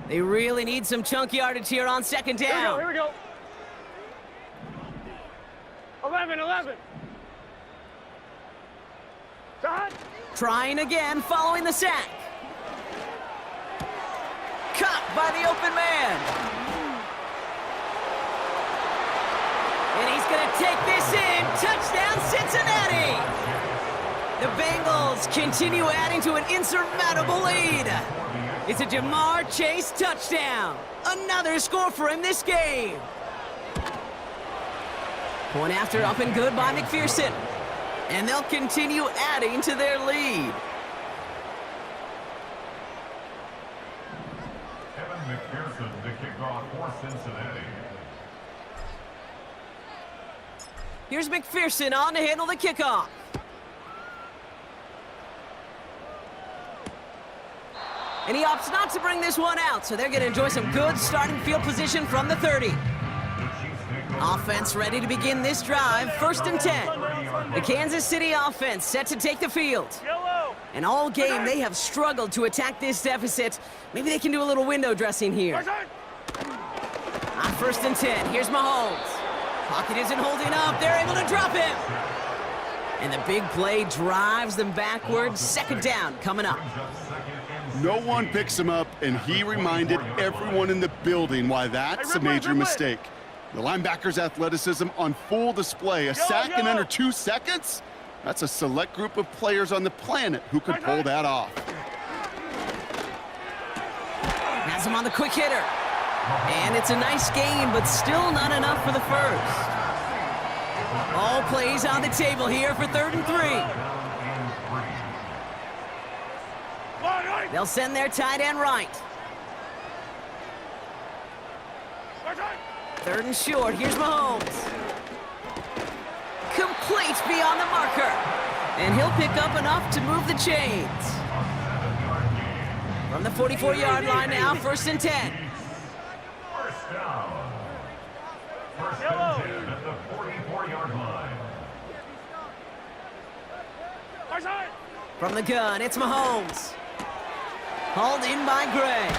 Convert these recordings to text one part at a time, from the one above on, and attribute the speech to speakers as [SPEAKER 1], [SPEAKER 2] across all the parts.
[SPEAKER 1] They really need some chunk yardage here on second down.
[SPEAKER 2] Here we go. 11. Shot.
[SPEAKER 1] Trying again following the sack. Caught by the open man. And he's going to take this in. Touchdown, Cincinnati. The Bengals continue adding to an insurmountable lead. It's a Jamar Chase touchdown. Another score for him this game. Point after up and good by McPherson. And they'll continue adding to their lead.
[SPEAKER 3] McPherson to kick off for Cincinnati.
[SPEAKER 1] Here's McPherson on to handle the kickoff. And he opts not to bring this one out, so they're going to enjoy some good starting field position from the 30. Offense ready to begin this drive, 1st and 10. The Kansas City offense set to take the field. And all game, they have struggled to attack this deficit. Maybe they can do a little window dressing here. On 1st and 10, here's Mahomes. Pocket isn't holding up. They're able to drop him. And the big play drives them backwards. 2nd down coming up.
[SPEAKER 4] No one picks him up, and he reminded everyone in the building why that's a major mistake. The linebacker's athleticism on full display. A sack in under 2 seconds? That's a select group of players on the planet who could pull that off.
[SPEAKER 1] Has him on the quick hitter. And it's a nice game, but still not enough for the first. All plays on the table here for 3rd and 3. They'll send their tight end right. 3rd and short. Here's Mahomes. Complete beyond the marker. And he'll pick up enough to move the chains. From the 44-yard line now, 1st and 10.
[SPEAKER 3] First down. 1st and 10 at the 44-yard line.
[SPEAKER 1] From the gun, it's Mahomes. Hauled in by Gray.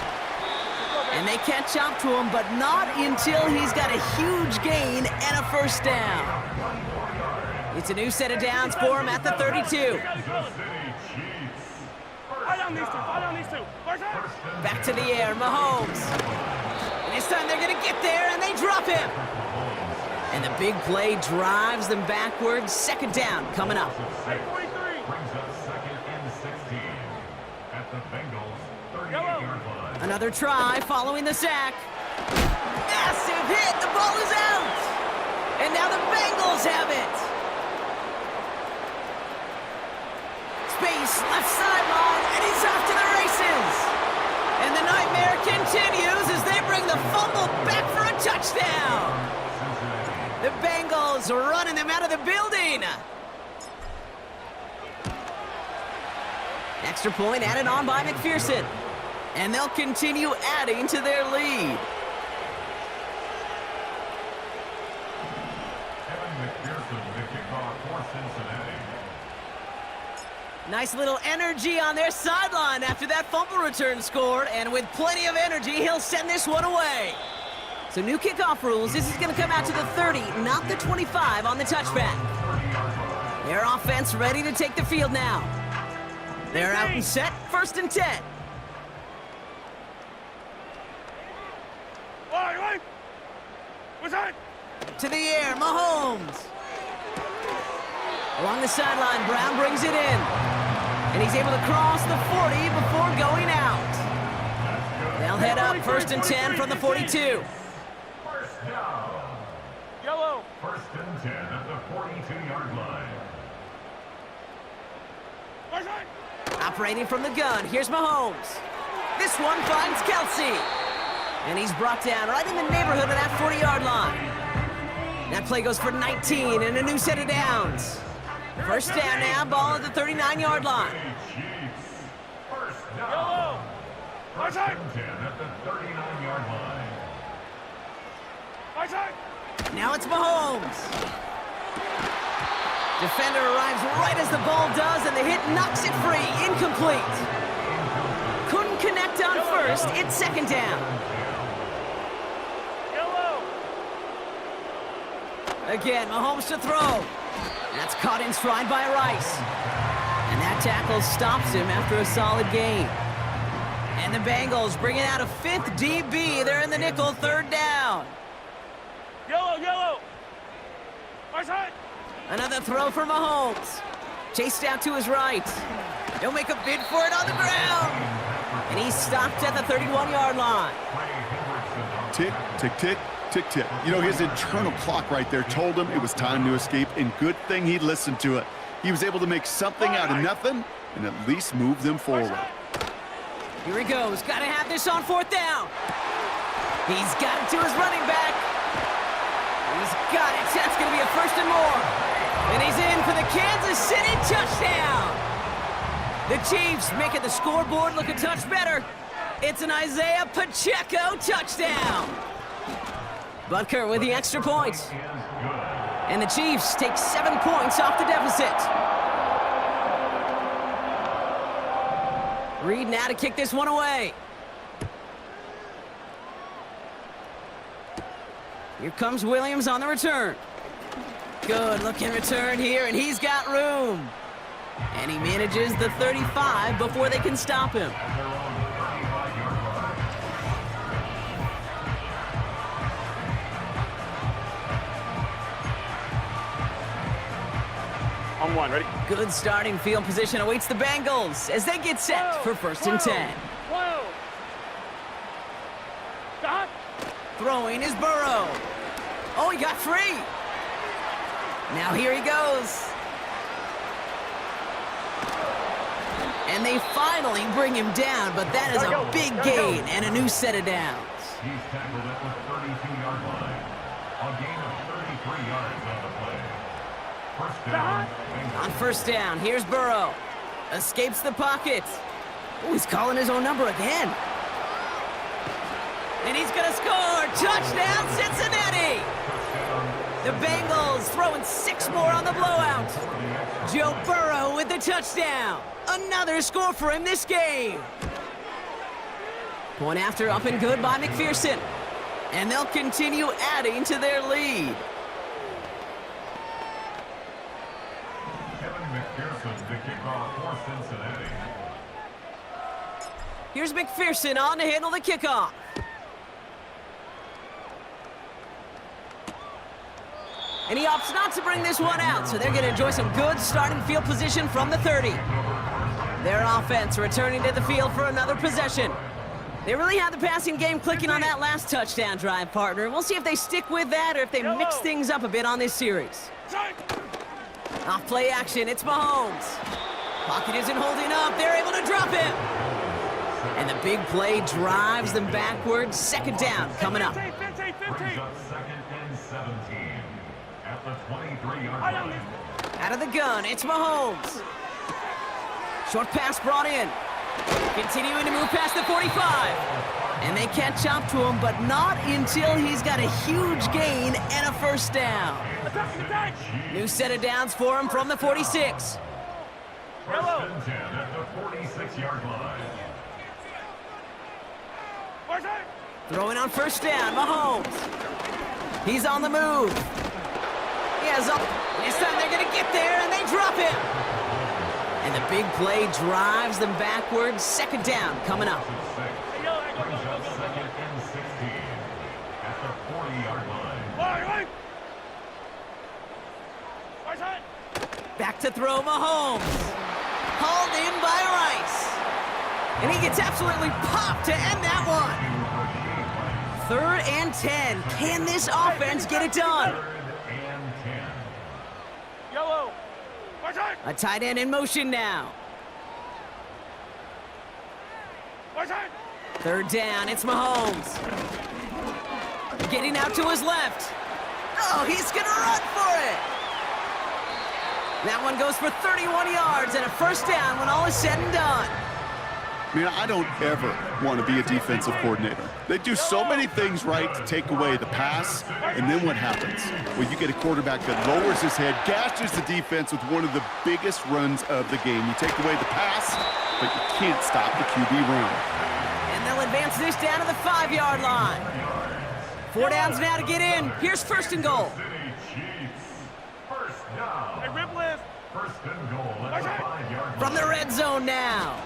[SPEAKER 1] And they catch up to him, but not until he's got a huge gain and a 1st down. It's a new set of downs for him at the 32. Back to the air, Mahomes. And this time they're going to get there, and they drop him. And the big play drives them backwards. 2nd down coming up.
[SPEAKER 3] Brings up 2nd and 16 at the Bengals 38-yard line.
[SPEAKER 1] Another try following the sack. Massive hit. The ball is out. And now the Bengals have it. Space, left sideline, and he's off to the races. And the nightmare continues as they bring the fumble back for a touchdown. The Bengals are running them out of the building. Extra point added on by McPherson. And they'll continue adding to their lead.
[SPEAKER 3] McPherson to kick off for Cincinnati.
[SPEAKER 1] Nice little energy on their sideline after that fumble return scored. And with plenty of energy, he'll send this one away. So new kickoff rules. This is going to come out to the 30, not the 25 on the touchback. Their offense ready to take the field now. They're out and set, 1st and 10. To the air, Mahomes. Along the sideline, Brown brings it in. And he's able to cross the 40 before going out. They'll head up 1st and 10 from the 42.
[SPEAKER 3] First down.
[SPEAKER 2] Yellow.
[SPEAKER 3] 1st and 10 at the 42-yard line.
[SPEAKER 1] Operating from the gun, here's Mahomes. This one finds Kelsey. And he's brought down right in the neighborhood of that 40-yard line. That play goes for 19 and a new set of downs. 1st down now, ball at the 39-yard line.
[SPEAKER 3] First down. 1st and 10 at the 39-yard line.
[SPEAKER 1] Now it's Mahomes. Defender arrives right as the ball does, and the hit knocks it free. Incomplete. Couldn't connect on first. It's second down.
[SPEAKER 2] Yellow.
[SPEAKER 1] Again, Mahomes to throw. That's caught in stride by Rice. And that tackle stops him after a solid gain. And the Bengals bringing out a fifth DB. They're in the nickel, third down.
[SPEAKER 2] Yellow, yellow. Our side.
[SPEAKER 1] Another throw for Mahomes. Chased out to his right. He'll make a bid for it on the ground. And he's stopped at the 31-yard line.
[SPEAKER 4] Tick, tick, tick, tick, tick. You know, his internal clock right there told him it was time to escape, and good thing he listened to it. He was able to make something out of nothing and at least move them forward.
[SPEAKER 1] Here he goes. Got to have this on fourth down. He's got it to his running back. He's got it. That's going to be a first and more. And he's in for the Kansas City touchdown. The Chiefs making the scoreboard look a touch better. It's an Isaiah Pacheco touchdown. Butker with the extra point. And the Chiefs take 7 points off the deficit. Reed now to kick this one away. Here comes Williams on the return. Good looking return here, and he's got room. And he manages the 35 before they can stop him.
[SPEAKER 2] On one, ready?
[SPEAKER 1] Good starting field position awaits the Bengals as they get set for first and 10.
[SPEAKER 2] Whoa. Stop.
[SPEAKER 1] Throwing is Burrow. Oh, he got free. Now here he goes. And they finally bring him down, but that is a big gain and a new set of downs.
[SPEAKER 3] He's tackled at the 32-yard line. A gain of 33 yards on the play. First down.
[SPEAKER 1] On first down, here's Burrow. Escapes the pocket. Oh, he's calling his own number again. And he's going to score. Touchdown, Cincinnati. The Bengals throwing 6 more on the blowout. Joe Burrow with the touchdown. Another score for him this game. Point after up and good by McPherson. And they'll continue adding to their lead.
[SPEAKER 3] McPherson to kick off for Cincinnati.
[SPEAKER 1] Here's McPherson on to handle the kickoff. And he opts not to bring this one out, so they're going to enjoy some good starting field position from the 30. Their offense returning to the field for another possession. They really had the passing game clicking on that last touchdown drive, partner. We'll see if they stick with that or if they mix things up a bit on this series. Off play action, it's Mahomes. Pocket isn't holding up, they're able to drop him. And the big play drives them backwards. Second down coming up.
[SPEAKER 3] Brings up second and 17 at the 23-yard line.
[SPEAKER 1] Out of the gun, it's Mahomes. Short pass brought in. Continuing to move past the 45. And they catch up to him, but not until he's got a huge gain and a first down. New set of downs for him from the 46.
[SPEAKER 3] First and 10 at the 46-yard line.
[SPEAKER 1] Throwing on first down, Mahomes. He's on the move. He has up. This time they're going to get there, and they drop him. And the big play drives them backwards. Second down coming up.
[SPEAKER 3] Brings up second and 16 at the 40-yard line.
[SPEAKER 1] Back to throw, Mahomes. Hauled in by Rice. And he gets absolutely popped to end that one. Third and 10. Can this offense get it done?
[SPEAKER 3] Third and 10.
[SPEAKER 2] Yellow.
[SPEAKER 1] A tight end in motion now. Third down, it's Mahomes. Getting out to his left. Oh, he's gonna run for it. That one goes for 31 yards and a first down when all is said and done.
[SPEAKER 4] I mean, I don't ever want to be a defensive coordinator. They do so many things right to take away the pass, and then what happens? Well, you get a quarterback that lowers his head, gashes the defense with one of the biggest runs of the game. You take away the pass, but you can't stop the QB run.
[SPEAKER 1] And they'll advance this down to the 5-yard line. 4 downs now to get in. Here's first and goal.
[SPEAKER 2] Hey, rip list.
[SPEAKER 3] First and goal at the 5-yard line.
[SPEAKER 1] From the red zone now.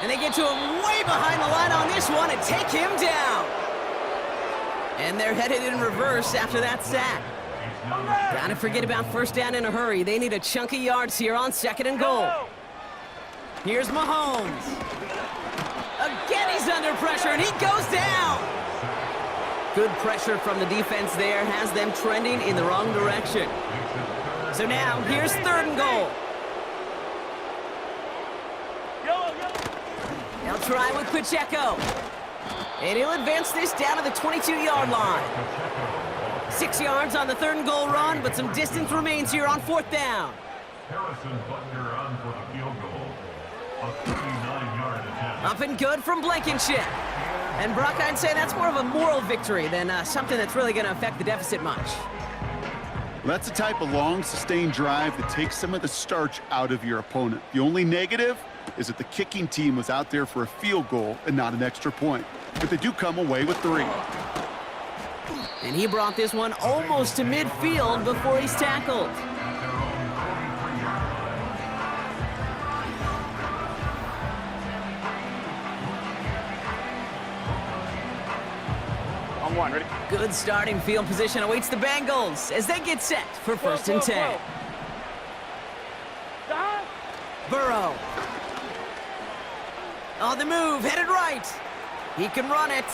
[SPEAKER 1] And they get to him way behind the line on this one and take him down. And they're headed in reverse after that sack. Gotta forget about first down in a hurry. They need a chunk of yards here on second and goal. Here's Mahomes. Again, he's under pressure, and he goes down. Good pressure from the defense there has them trending in the wrong direction. So now, here's third and goal. They'll try with Pacheco. And he'll advance this down to the 22-yard line. 6 yards on the third and goal run, but some distance remains here on fourth down.
[SPEAKER 3] Harrison Butker on for the field goal. A 39-yard attempt.
[SPEAKER 1] Up and good from Blankenship. And Brock, I'd say that's more of a moral victory than something that's really going to affect the deficit much.
[SPEAKER 4] That's the type of long, sustained drive that takes some of the starch out of your opponent. The only negative is that the kicking team was out there for a field goal and not an extra point. But they do come away with 3.
[SPEAKER 1] And he brought this one almost to midfield before he's tackled.
[SPEAKER 2] On 1, ready?
[SPEAKER 1] Good starting field position awaits the Bengals as they get set for first and 10. Burrow. On the move, headed right. He can run it.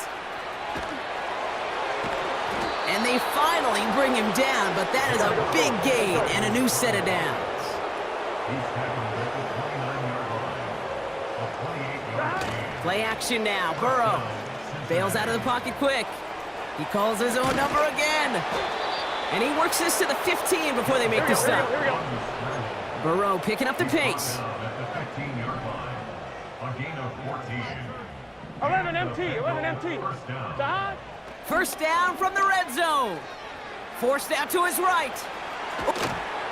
[SPEAKER 1] And they finally bring him down, but that is a big gain and a new set of downs.
[SPEAKER 3] He's tackled at the 29-yard line. A 28-yard gain.
[SPEAKER 1] Play action now. Burrow bails out of the pocket quick. He calls his own number again. And he works this to the 15 before they make the stop. Burrow picking up the pace.
[SPEAKER 3] At the 15-yard line. A gain of 14.
[SPEAKER 2] 11 MT, 11 MT.
[SPEAKER 3] First down.
[SPEAKER 2] Dot.
[SPEAKER 1] First down from the red zone. Forced out to his right.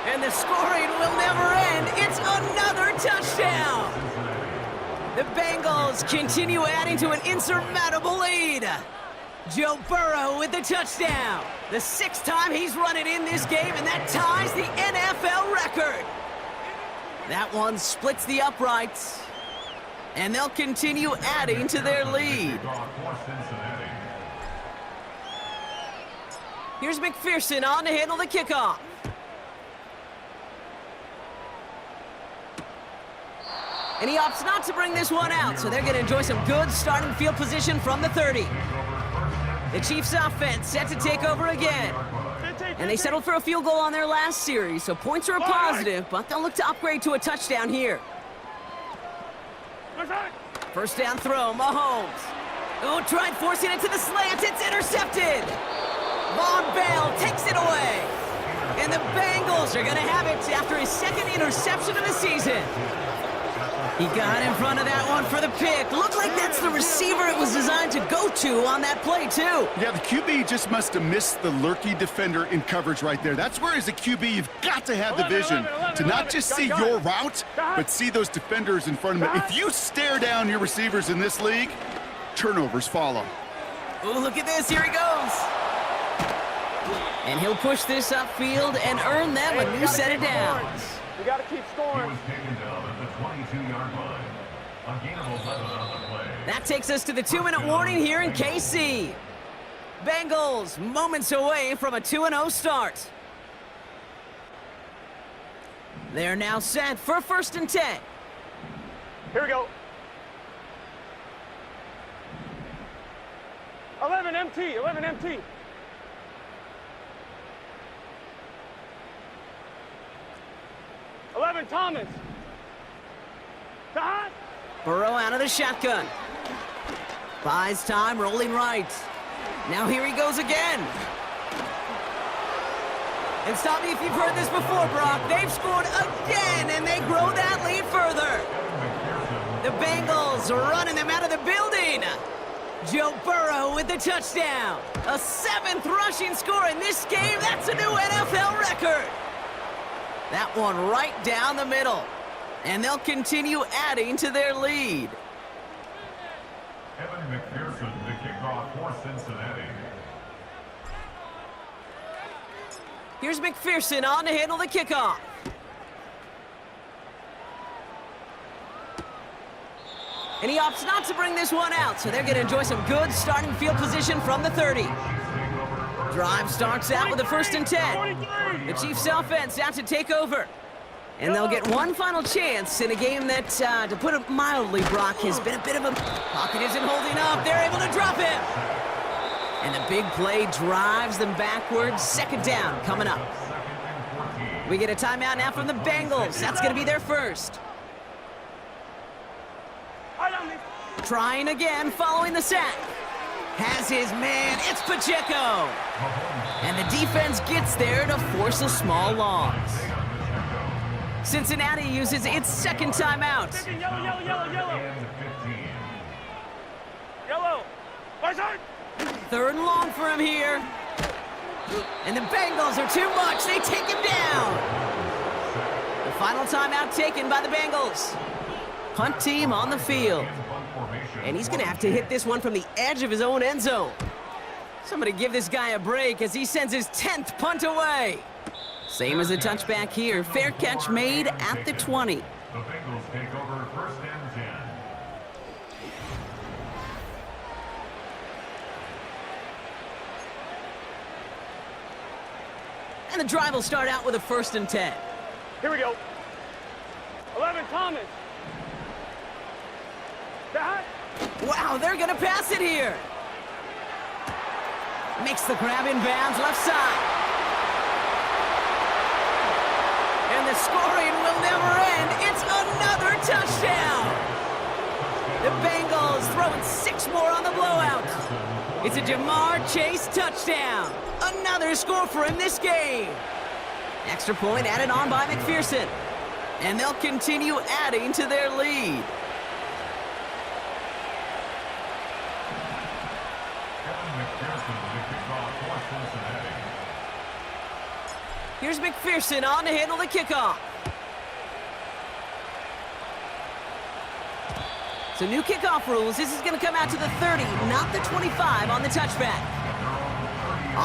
[SPEAKER 1] And the scoring will never end. It's another touchdown. The Bengals continue adding to an insurmountable lead. Joe Burrow with the touchdown. The 6th time he's run it in this game, and that ties the NFL record. That one splits the uprights. And they'll continue adding to their lead. Here's McPherson on to handle the kickoff. And he opts not to bring this one out, so they're going to enjoy some good starting field position from the 30. The Chiefs offense set to take over again. And they settled for a field goal on their last series, so points are a positive, but they'll look to upgrade to a touchdown here. First down throw, Mahomes. Oh, tried forcing it to the slant. It's intercepted. Von Bell takes it away. And the Bengals are going to have it after his 2nd interception of the season. He got in front of that one for the pick. Looked like that's the receiver it was designed to go to on that play, too.
[SPEAKER 4] Yeah, the QB just must have missed the lurky defender in coverage right there. That's where, as a QB, you've got to have the vision to not just see your route, but see those defenders in front of you. If you stare down your receivers in this league, turnovers follow.
[SPEAKER 1] Oh, look at this. Here he goes. And he'll push this upfield and earn them a new set of downs.
[SPEAKER 2] We got to keep
[SPEAKER 3] He
[SPEAKER 2] scoring.
[SPEAKER 3] was taken down at the 22-yard line. A gain of 11 on the play.
[SPEAKER 1] That takes us to the 2-minute warning here in KC. Bengals moments away from a 2-0 start. They're now set for first and 10.
[SPEAKER 2] Here we go. 11 MT, 11 MT. Thomas. Dot.
[SPEAKER 1] Burrow out of the shotgun. Buys time, rolling right. Now here he goes again. And stop me if you've heard this before, Brock. They've scored again, and they grow that lead further. The Bengals running them out of the building. Joe Burrow with the touchdown. A 7th rushing score in this game. That's a new NFL record. That one right down the middle. And they'll continue adding to their lead.
[SPEAKER 3] Evan McPherson to kick off for Cincinnati.
[SPEAKER 1] Here's McPherson on to handle the kickoff. And he opts not to bring this one out, so they're going to enjoy some good starting field position from the 30. Drive starts out with a 1st and 10. The Chiefs offense out to take over. And they'll get one final chance in a game that, to put it mildly, Brock, has been a bit of a... Pocket isn't holding up. They're able to drop him. And the big play drives them backwards. 2nd down coming up. We get a timeout now from the Bengals. That's going to be their first. Trying again following the sack. Has his man. It's Pacheco. And the defense gets there to force a small loss. Cincinnati uses its 2nd timeout.
[SPEAKER 2] Yellow, yellow, yellow, yellow. Yellow. My side.
[SPEAKER 1] 3rd and long for him here. And the Bengals are too much. They take him down. The final timeout taken by the Bengals. Punt team on the field. And he's going to have to hit this one from the edge of his own end zone. Somebody give this guy a break as he sends his 10th punt away. Same as a touchback here. Fair catch made at the 20.
[SPEAKER 3] The Bengals take over 1st and 10.
[SPEAKER 1] And the drive will start out with a 1st and 10.
[SPEAKER 2] Here we go. 11, Thomas. That.
[SPEAKER 1] Wow, they're going to pass it here. Makes the grab in bounds left side. And the scoring will never end. It's another touchdown. The Bengals throwing 6 more on the blowout. It's a Jamar Chase touchdown. Another score for him this game. Extra point added on by McPherson. And they'll continue adding to their lead. Here's McPherson on to handle the kickoff. So new kickoff rules. This is going to come out to the 30, not the 25 on the touchback.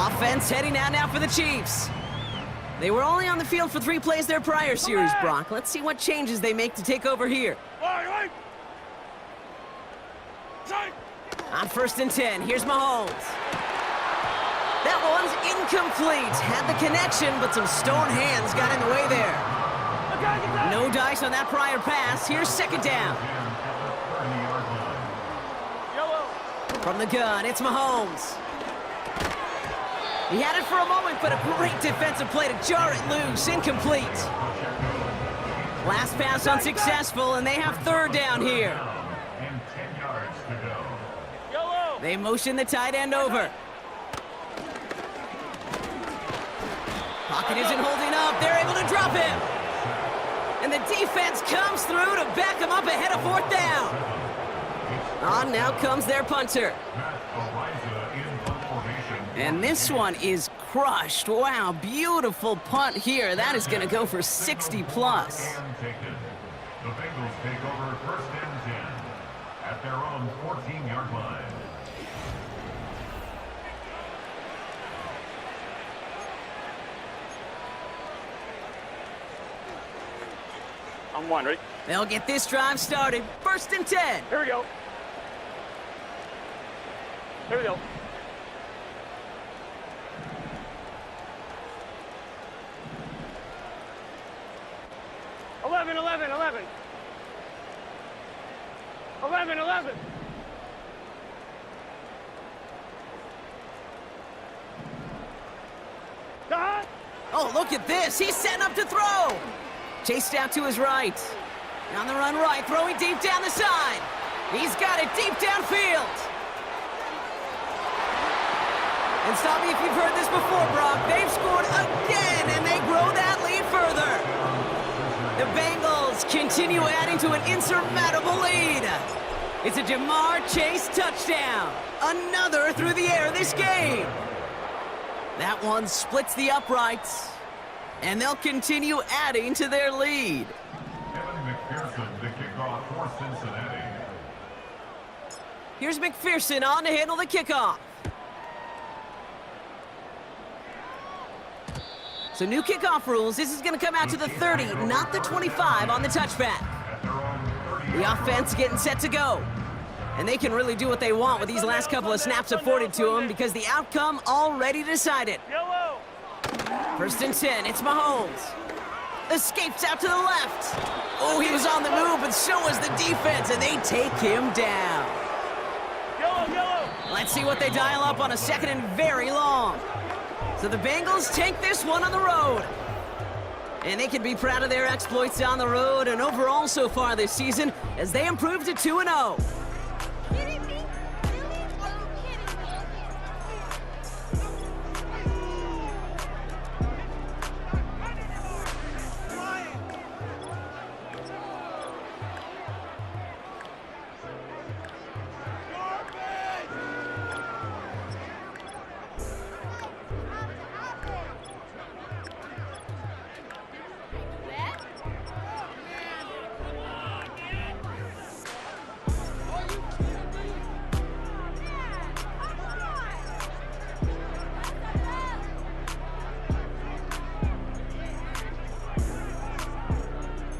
[SPEAKER 1] Offense heading out now for the Chiefs. They were only on the field for 3 plays their prior series, Brock. Let's see what changes they make to take over here. On 1st and 10, here's Mahomes. That one's incomplete. Had the connection, but some stone hands got in the way there. No dice on that prior pass. Here's 2nd down. From the gun, it's Mahomes. He had it for a moment, but a great defensive play to jar it loose. Incomplete. Last pass unsuccessful, and they have 3rd down here.
[SPEAKER 3] And 10 yards to go.
[SPEAKER 1] They motion the tight end over. Pocket isn't holding up. They're able to drop him. And the defense comes through to back him up ahead of 4th down. On now comes their punter. And this one is crushed. Wow, beautiful punt here. That is going to go for 60+.
[SPEAKER 3] The Bengals take over 1st and 10 at their own 14-yard line.
[SPEAKER 2] I'm 1, ready?
[SPEAKER 1] They'll get this drive started. 1st and 10.
[SPEAKER 2] Here we go. Here we go. Eleven. 11.
[SPEAKER 1] Oh, look at this. He's setting up to throw. Chased out to his right. On the run right, throwing deep down the side. He's got it deep downfield. And stop me if you've heard this before, Brock. They've scored again, and they grow that lead further. The Bengals continue adding to an insurmountable lead. It's a Jamar Chase touchdown. Another through the air this game. That one splits the uprights, and they'll continue adding to their lead.
[SPEAKER 3] The kickoff for Cincinnati.
[SPEAKER 1] Here's McPherson on to handle the kickoff. So new kickoff rules. This is going to come out to the 30, not the 25 on the touchback. The offense getting set to go. And they can really do what they want with these last couple of snaps afforded to them because the outcome already decided.
[SPEAKER 2] Yellow.
[SPEAKER 1] First and 10, it's Mahomes. Escapes out to the left. Oh, he was on the move, but so was the defense, and they take him down.
[SPEAKER 2] Yellow.
[SPEAKER 1] Let's see what they dial up on a second and very long. So the Bengals take this one on the road. And they can be proud of their exploits on the road and overall so far this season as they improve to 2-0.